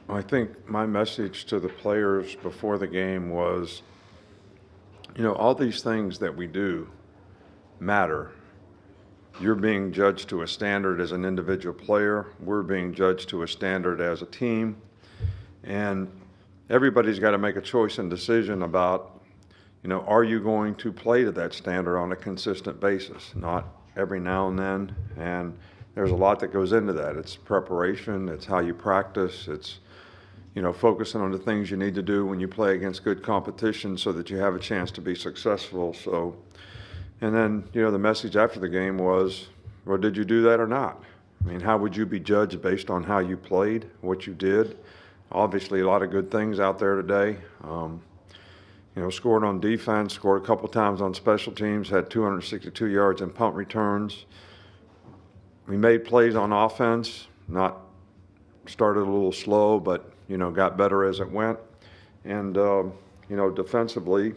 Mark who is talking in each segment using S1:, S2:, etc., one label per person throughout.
S1: I think my message to the players before the game was, all these things that we do matter. You're being judged to a standard as an individual player. We're being judged to a standard as a team. And everybody's got to make a choice and decision about, are you going to play to that standard on a consistent basis? Not every now and then. And there's a lot that goes into that. It's preparation. It's how you practice. It's focusing on the things you need to do when you play against good competition so that you have a chance to be successful. So, and then, the message after the game was, well, did you do that or not? I mean, how would you be judged based on how you played, what you did? Obviously, a lot of good things out there today. Scored on defense, scored a couple times on special teams, had 262 yards in punt returns. We made plays on offense, started a little slow, but got better as it went. And, defensively,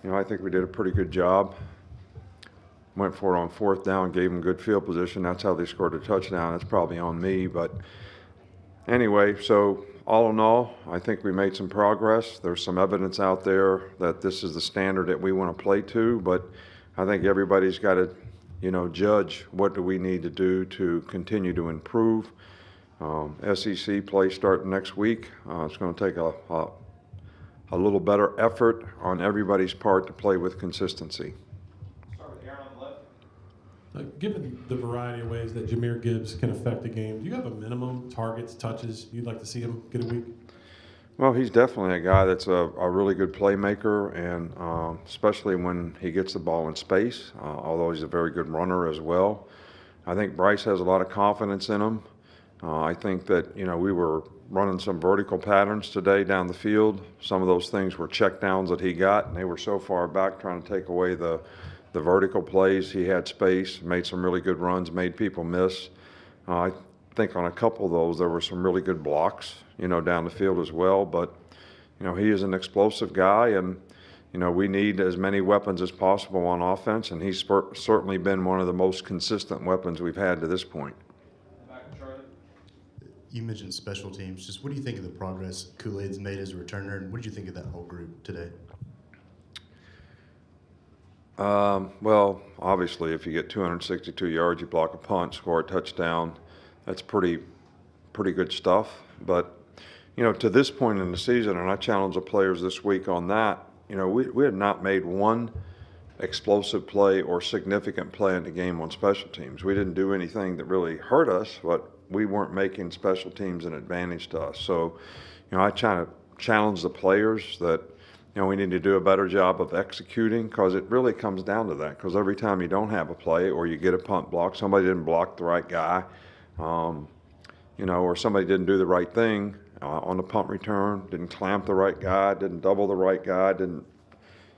S1: I think we did a pretty good job. Went for it on fourth down, gave them good field position. That's how they scored a touchdown. It's probably on me. But anyway, so all in all, I think we made some progress. There's some evidence out there that this is the standard that we want to play to. But I think everybody's got to, judge what do we need to do to continue to improve. SEC play starting next week. It's going to take a little better effort on everybody's part to play with consistency.
S2: Start with Aaron on the left.
S3: Given the variety of ways that Jahmyr Gibbs can affect the game, do you have a minimum targets, touches you'd like to see him get a week?
S1: Well, he's definitely a guy that's a really good playmaker, and especially when he gets the ball in space, although he's a very good runner as well. I think Bryce has a lot of confidence in him. I think that, we were running some vertical patterns today down the field. Some of those things were check downs that he got, and they were so far back trying to take away the vertical plays. He had space, made some really good runs, made people miss. I think on a couple of those there were some really good blocks, down the field as well. But, he is an explosive guy, and, we need as many weapons as possible on offense, and he's certainly been one of the most consistent weapons we've had to this point.
S4: You mentioned special teams. Just what do you think of the progress Kool-Aid's made as a returner, and what did you think of that whole group today?
S1: Well, obviously, if you get 262 yards, you block a punt, score a touchdown, that's pretty good stuff. But, to this point in the season, and I challenge the players this week on that, we had not made one explosive play or significant play in the game on special teams. We didn't do anything that really hurt us, but we weren't making special teams an advantage to us. So, I try to challenge the players that, we need to do a better job of executing, because it really comes down to that. Because every time you don't have a play or you get a punt block, somebody didn't block the right guy, or somebody didn't do the right thing on the punt return, didn't clamp the right guy, didn't double the right guy, didn't.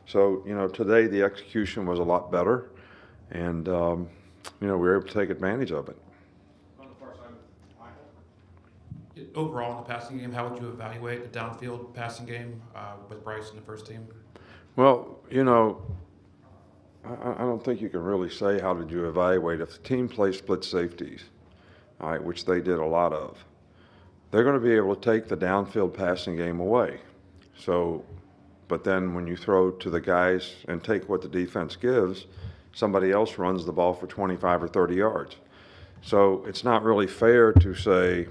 S1: So, today the execution was a lot better, and, we were able to take advantage of it.
S2: Overall in the passing game, how would you evaluate the downfield passing game with Bryce in the first team?
S1: Well, I don't think you can really say how did you evaluate. If the team plays split safeties, all right, which they did a lot of, they're going to be able to take the downfield passing game away. So, but then when you throw to the guys and take what the defense gives, somebody else runs the ball for 25 or 30 yards. So it's not really fair to say,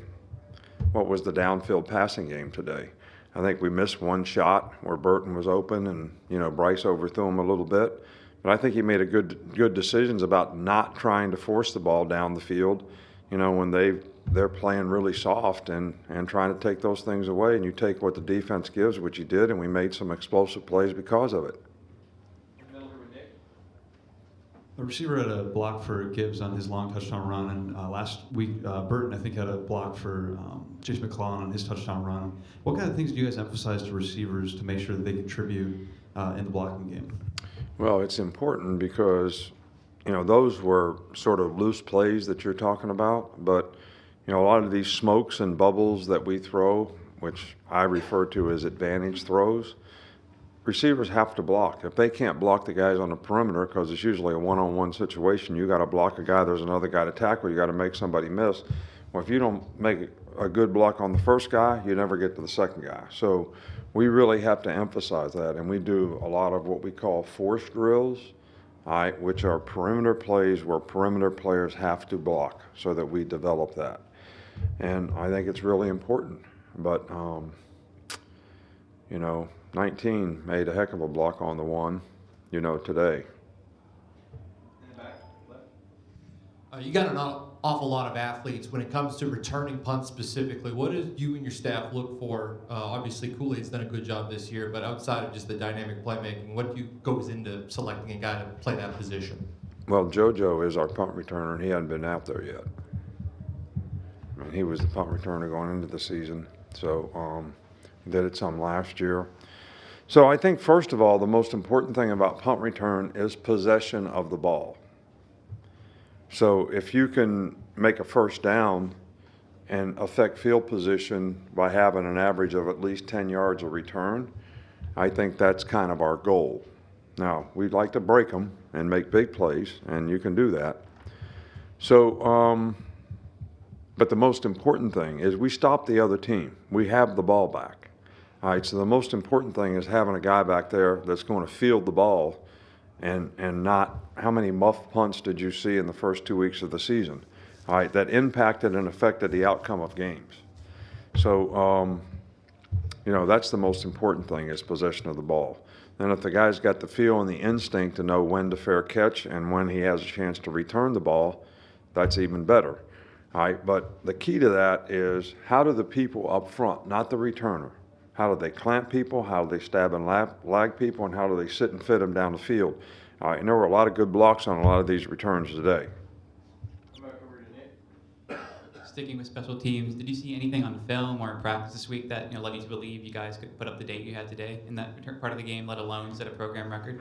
S1: what was the downfield passing game today? I think we missed one shot where Burton was open, and Bryce overthrew him a little bit. But I think he made a good decisions about not trying to force the ball down the field. When they're playing really soft and trying to take those things away, and you take what the defense gives, which you did, and we made some explosive plays because of it.
S5: The receiver had a block for Gibbs on his long touchdown run, and last week Burton, I think, had a block for Chase McClellan on his touchdown run. What kind of things do you guys emphasize to receivers to make sure that they contribute in the blocking game?
S1: Well, it's important because, those were sort of loose plays that you're talking about, but, a lot of these smokes and bubbles that we throw, which I refer to as advantage throws, receivers have to block. If they can't block the guys on the perimeter, because it's usually a one-on-one situation, you got to block a guy, there's another guy to tackle, you got to make somebody miss. Well, if you don't make a good block on the first guy, you never get to the second guy. So we really have to emphasize that, and we do a lot of what we call force drills, which are perimeter plays where perimeter players have to block, so that we develop that. And I think it's really important. But, 19 made a heck of a block on the one, today.
S6: You got an awful lot of athletes. When it comes to returning punts specifically, what do you and your staff look for? Obviously, Kool-Aid's done a good job this year, but outside of just the dynamic playmaking, what goes into selecting a guy to play that position?
S1: Well, JoJo is our punt returner, and he hadn't been out there yet. I mean, he was the punt returner going into the season, so he did it some last year. So I think, first of all, the most important thing about punt return is possession of the ball. So if you can make a first down and affect field position by having an average of at least 10 yards of return, I think that's kind of our goal. Now, we'd like to break them and make big plays, and you can do that. So, but the most important thing is we stop the other team. We have the ball back. All right, so the most important thing is having a guy back there that's going to field the ball and not how many muff punts did you see in the first 2 weeks of the season, all right, that impacted and affected the outcome of games. So, that's the most important thing is possession of the ball. Then if the guy's got the feel and the instinct to know when to fair catch and when he has a chance to return the ball, that's even better. All right, but the key to that is how do the people up front, not the returner, how do they clamp people, how do they stab and lag people, and how do they sit and fit them down the field? All right, and there were a lot of good blocks on a lot of these returns today.
S7: Sticking with special teams, did you see anything on film or in practice this week that led you to believe you guys could put up the date you had today in that return part of the game, let alone set a program record?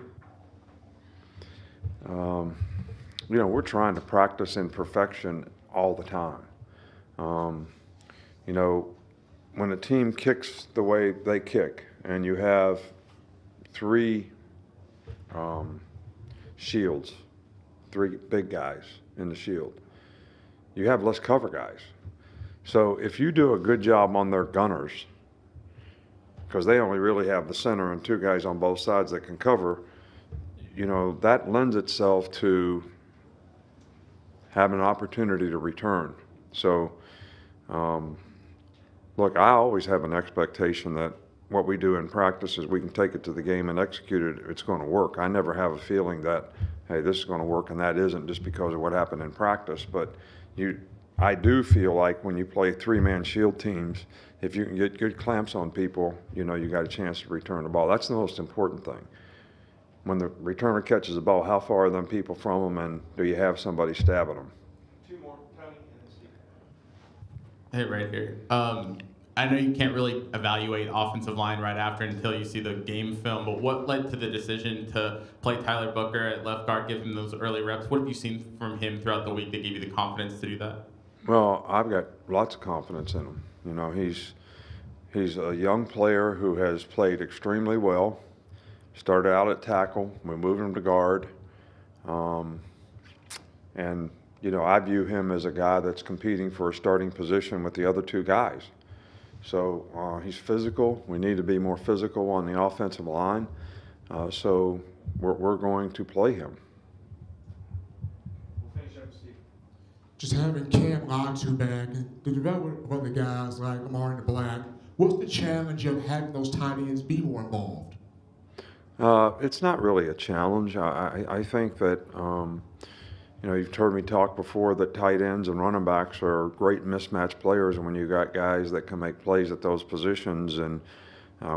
S1: We're trying to practice in perfection all the time. When a team kicks the way they kick, and you have three shields, three big guys in the shield, you have less cover guys. So if you do a good job on their gunners, because they only really have the center and two guys on both sides that can cover, that lends itself to having an opportunity to return. So, look, I always have an expectation that what we do in practice is we can take it to the game and execute it. It's going to work. I never have a feeling that, hey, this is going to work, and that isn't just because of what happened in practice. But I do feel like when you play three-man shield teams, if you can get good clamps on people, you got a chance to return the ball. That's the most important thing. When the returner catches the ball, how far are them people from them, and do you have somebody stabbing them?
S6: Two more, Tony and Steve.
S8: Hey, right here. I know you can't really evaluate offensive line right after until you see the game film, but what led to the decision to play Tyler Booker at left guard, give him those early reps? What have you seen from him throughout the week that gave you the confidence to do that?
S1: Well, I've got lots of confidence in him. He's a young player who has played extremely well. Started out at tackle. We moved him to guard. And I view him as a guy that's competing for a starting position with the other two guys. So he's physical. We need to be more physical on the offensive line. So we're going to play him.
S6: We'll finish up with Steve.
S9: Just having Cam Latu back and the development of other guys like Amari and Black, what's the challenge of having those tight ends be more involved?
S1: It's not really a challenge. I think that, you've heard me talk before that tight ends and running backs are great mismatch players, and when you got guys that can make plays at those positions, and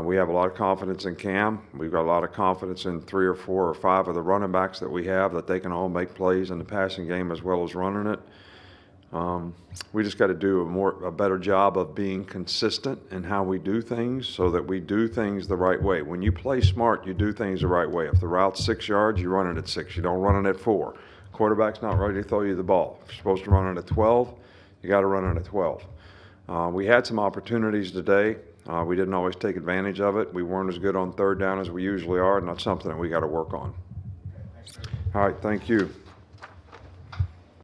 S1: we have a lot of confidence in Cam. We've got a lot of confidence in 3 or 4 or 5 of the running backs that we have, that they can all make plays in the passing game as well as running it. We just got to do a better job of being consistent in how we do things so that we do things the right way. When you play smart, you do things the right way. If the route's 6 yards, you run it at 6. You don't run it at 4. Quarterback's not ready to throw you the ball. If you're supposed to run it at 12, you got to run it at 12. We had some opportunities today We didn't always take advantage of it. We weren't as good on third down as we usually are, and that's something that we got to work on. All right, thank you.